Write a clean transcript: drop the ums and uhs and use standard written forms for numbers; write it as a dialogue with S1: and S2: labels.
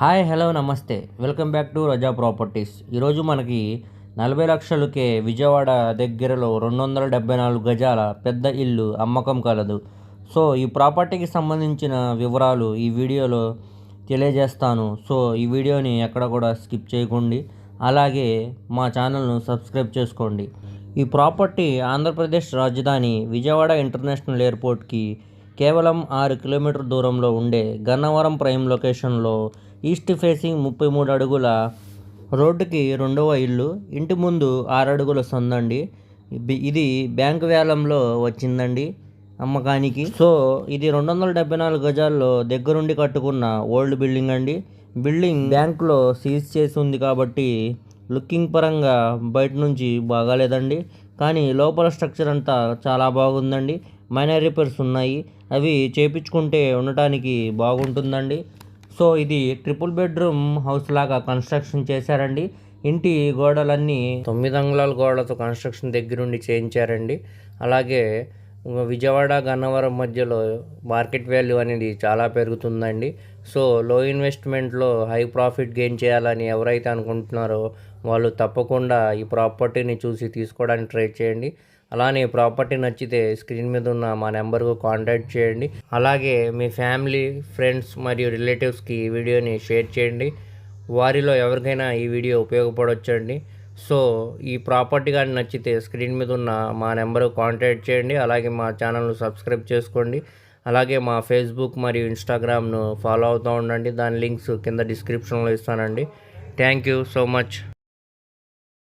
S1: Hi hello namaste welcome back to Raza Properties. ఈరోజు మనకి 40 లక్షలకే విజయవాడ దగ్గరలో 274 గజాల పెద్ద ఇల్లు అమ్మకం కలదు. సో ఈ ప్రాపర్టీకి సంబంధించిన వివరాలు ఈ వీడియోలో తెలియజేస్తాను. సో ఈ వీడియోని ఎక్కడ కూడా స్కిప్ చేయకండి, అలాగే మా ఛానల్ను సబ్స్క్రైబ్ చేసుకోండి. ఈ ప్రాపర్టీ ఆంధ్రప్రదేశ్ రాజధాని విజయవాడ ఇంటర్నేషనల్ ఎయిర్పోర్ట్కి కేవలం 6 కిలోమీటర్ దూరంలో ఉండే గన్నవరం ప్రైమ్ లొకేషన్లో ఈస్ట్ ఫేసింగ్ 33 అడుగుల రోడ్డుకి రెండవ ఇల్లు. ఇంటి ముందు 6 అడుగుల సందండి. ఇది బ్యాంకు వేలంలో వచ్చిందండి అమ్మకానికి. సో ఇది 274 గజాల్లో దగ్గరుండి కట్టుకున్న ఓల్డ్ బిల్డింగ్ అండి. బిల్డింగ్ బ్యాంకులో సీజ్ చేసి ఉంది కాబట్టి లుకింగ్ పరంగా బయట నుంచి బాగాలేదండి, కానీ లోపల స్ట్రక్చర్ అంతా చాలా బాగుందండి. మైనర్ రిపేర్స్ ఉన్నాయి, అవి చేపించుకుంటే ఉండటానికి బాగుంటుందండి. సో ఇది ట్రిపుల్ బెడ్రూమ్ హౌస్ లాగా కన్స్ట్రక్షన్ చేశారండి. ఇంటి గోడలన్నీ 9 అంగుళాల గోడలతో కన్స్ట్రక్షన్ దగ్గరుండి చేయించారండి. అలాగే విజయవాడ గన్నవరం మధ్యలో మార్కెట్ వాల్యూ అనేది చాలా పెరుగుతుందండి. సో లో ఇన్వెస్ట్మెంట్లో హై ప్రాఫిట్ గెయిన్ చేయాలని ఎవరైతే అనుకుంటున్నారో వాళ్ళు తప్పకుండా ఈ ప్రాపర్టీని చూసి తీసుకోవడానికి ట్రై చేయండి. అలానే ప్రాపర్టీ నచ్చితే స్క్రీన్ మీద ఉన్న మా నెంబర్కు కాంటాక్ట్ చేయండి. అలాగే మీ ఫ్యామిలీ, ఫ్రెండ్స్ మరియు రిలేటివ్స్కి ఈ వీడియోని షేర్ చేయండి. వారిలో ఎవరికైనా ఈ వీడియో ఉపయోగపడవచ్చండి. సో ఈ ప్రాపర్టీ కానీ నచ్చితే స్క్రీన్ మీద ఉన్న మా నెంబర్కు కాంటాక్ట్ చేయండి. అలాగే మా ఛానల్ను సబ్స్క్రైబ్ చేసుకోండి. అలాగే మా ఫేస్బుక్ మరియు ఇన్స్టాగ్రామ్ను ఫాలో అవుతూ ఉండండి. దాని లింక్స్ కింద డిస్క్రిప్షన్లో ఇస్తానండి. Thank you so much.